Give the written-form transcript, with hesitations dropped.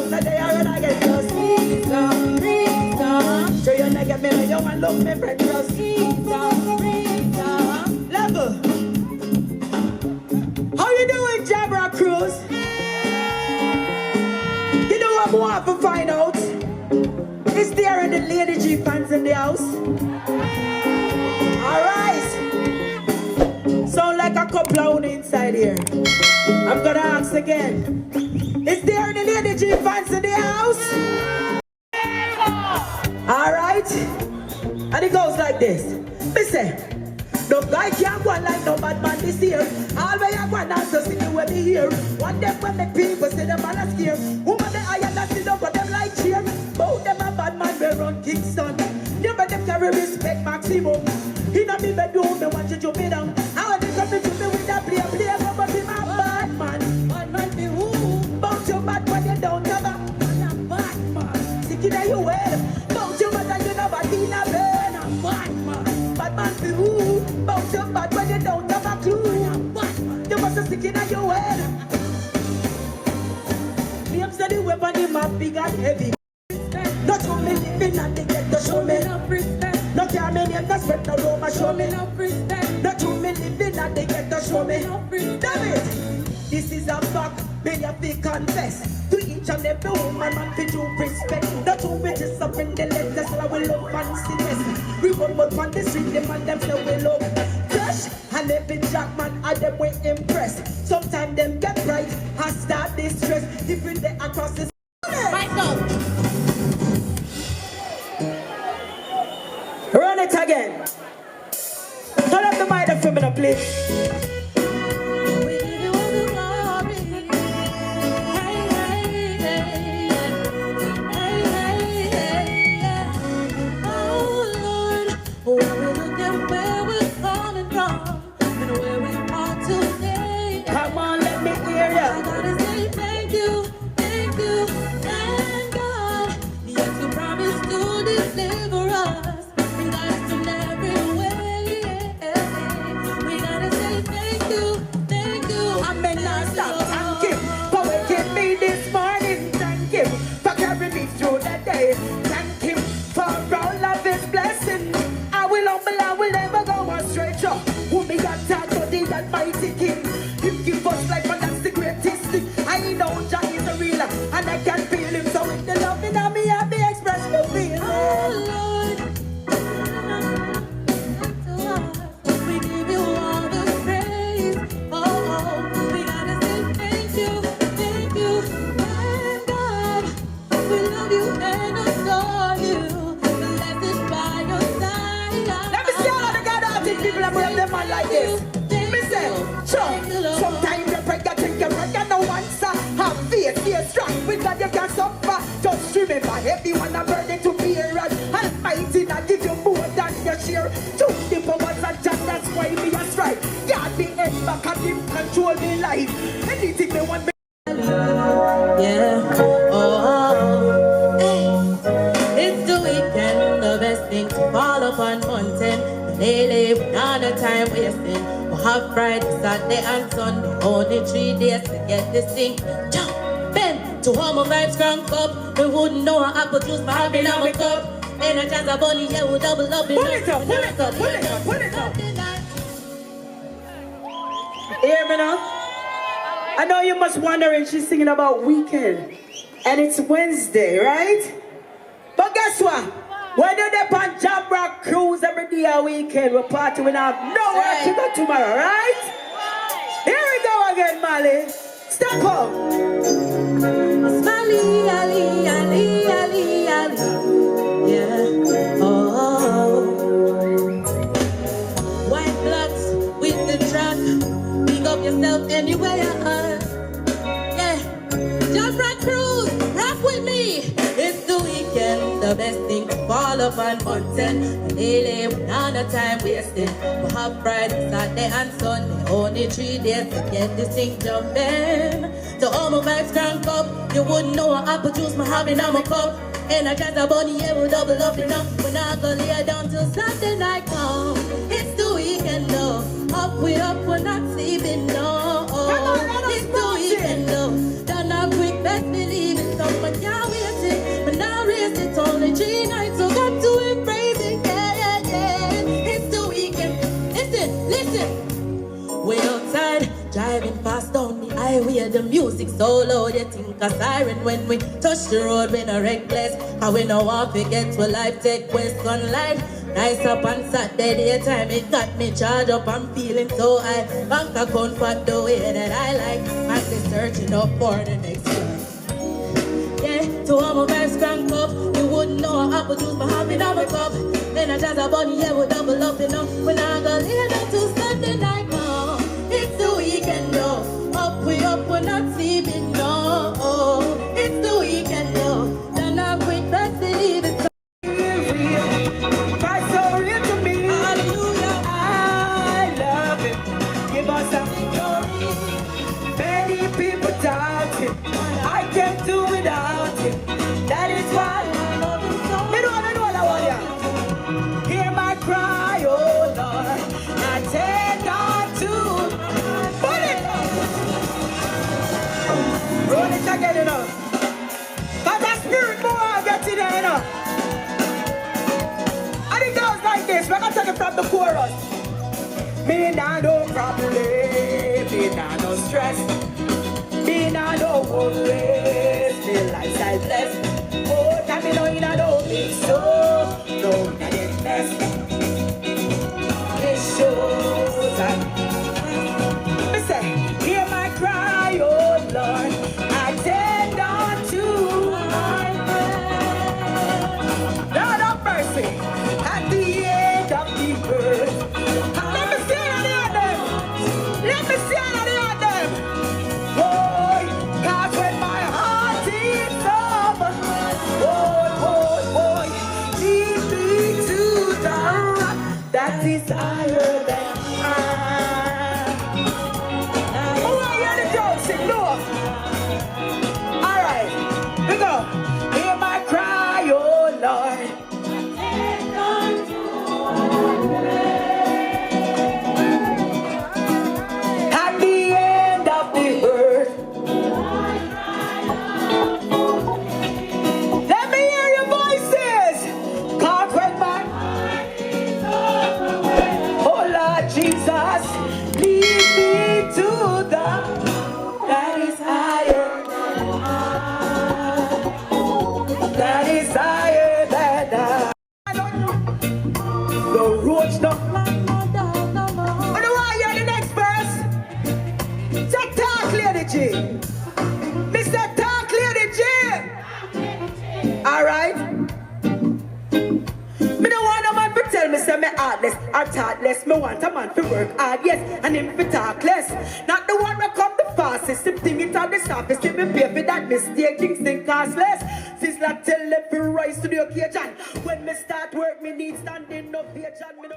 Cruise a day when I get close. So you not get me like you want love me friend close. Level. How you doing, Jamrock Cruise? You know what I want to find out? Is there any Lady G fans in the house? Alright. Sound like a couple of inside here. I'm gonna ask again. Is there any Lady G fans in the house? Alright. And it goes like this. Listen. No guy can't go like no bad man this year. All way I go and answer see the way me here. One day when the people see them all a scare. Woman the iron that sit up for them like cheer. Both them a bad man we run Kingston. You better them carry respect maximum. He not be bedroom, me want you to jump me down. I want you come to me with a play, but be my bad man. Bad man be who? Bout your bad when you don't have a bad man. Sick in your head. Bout your bad and you never in a bed. Bad man. Bad man be who? Bout your bad when you don't have a clue. You must have stick in your head. Me am say the weapon in my big and heavy. Not show me living and they get to show me. No care me name, no spread no rumor, show me. No true me living and they get to show me. Damn it! This is a fact, me have to confess. To each and every woman, man, for due respect. The two witches up in the left, that's why we love fanciness. We run but on the street, them and them say we love crush. And every jack man, and them we impressed. Sometimes them get right, and start distress. Different day across the right now. Run it again. Turn up the mic for me now, please. Come on, let me hear ya. I gotta say thank you, thank God. Yes, you promised to deliver us. And God is in every way. We gotta say thank you, I may not stop. Thank you for waking me this morning. Thank you for carrying me through the day. Thank you for all of His blessings. I will humble, I will never go astray. Who me got taught to the Almighty King. He give us life and that's the greatest thing. I know Jah is a real and I can feel Him. So with the love in me, I be express my feelings. oh Lord. We give you all the praise. Oh, we gotta say thank you, and God. We love you and adore you. Blessed by your side. Let me see all of the God-hearted people that bring them on like this. Me say, sometimes you pray, you think you pray, you no answer. Have faith, stay strong, with God you can suffer. Just remember, everyone a burden to bear. Almighty not give you more than your share. Choose the powers and just that's why me a strike. God be head back and Him control me life. Anything they want me. Yeah, oh, hey. It's the weekend, the best thing to fall upon mountain. Daily, without no time wasting. We have Friday, Saturday, and Sunday. Only 3 days to get this thing jumping. To all my vibes crank up. We wouldn't know how apple juice my having on my cup. And I just a bunny, yeah, we double up. Pull it up, pull it up, pull it up, pull it up. Hear me now? I know you must wondering she's singing about weekend. And it's Wednesday, right? But guess what? When you're there on Jamrock Cruise every day a weekend, we're partying, we have no work to go tomorrow, right? Here we go again, Molly. Step up. Smiley, Ali, Ali, Ali, Ali. Yeah. Oh. White blocks with the track. Pick up yourself anywhere you are. Yeah. Jamrock Cruise, rock with me. It's the weekend, the best thing to fall upon mountain. Daily, without no time wasting. We have Friday, Saturday, and Sunday. Only 3 days to get this thing jumping. So all my vibes crank up. You wouldn't know what apple juice my having on my cup. And I just a bunny, yeah, we'll double up enough. We're not gonna lay down till Saturday night come. It's the weekend, though. We're not sleeping, no. It's the weekend, though. Done up quick, best believe it, so come, but can't wait it. But now raise it only 3 nights, so got to embrace it. Yeah, yeah, yeah. It's the weekend. Listen. Way outside, driving fast down the highway, the music so loud, you think a siren when we touch the road. We no reckless, and we no want to get to life, take west sunlight. Nice up on Saturday daytime, it got me charged up, I'm feeling so high. Bank account for the way that I like, man, they searching up for the next one. Yeah, to all my vibes crank up, you wouldn't know apple juice for having on my cup. Then I just a bunny, yeah, we double up, you know. When I go lay down to Sunday night, no. It's the weekend, no. We up, we're not sleeping, no. It's the weekend, no. Then I quit, that's the leave it. I can't do without it. That is why I love you so. Me know I want ya. Hear my cry, oh Lord. I take on to pull it. Roll it again, you know. But that spirit more get in there, you know. And it goes like this. We're gonna take it from the chorus. Me nah no problem, me nah no stress. Me nah no worries, me lifestyle blessed. Oh, time me know you nah no big so, no nah get mess. It shows and me say, hear my cry, oh Lord. I tend on to my prayer. Lord of mercy, at the end of the earth. Let me see any of them. Let me see any of them. That is higher than I. Oh, I hear the girls sing, no. All right, we go. Hear my cry, oh Lord. At the end of the earth. Let me hear your voices. God, when my Jesus, lead me to the that is higher than I. That is higher than I. The roads don't I don't want to hear the next verse. So talk, Lady G. Mr. Talk, Lady G. All right. Me no want a man to tell me say me heartless or thoughtless. Me want a man to work hard, yes, and him to talk less. Not the one that come the fastest. Him think it on the surface. Him be pay for that mistake. Things think cost less. Since I tell them to rise to the occasion. When me start work, me need standing up here, John. Me no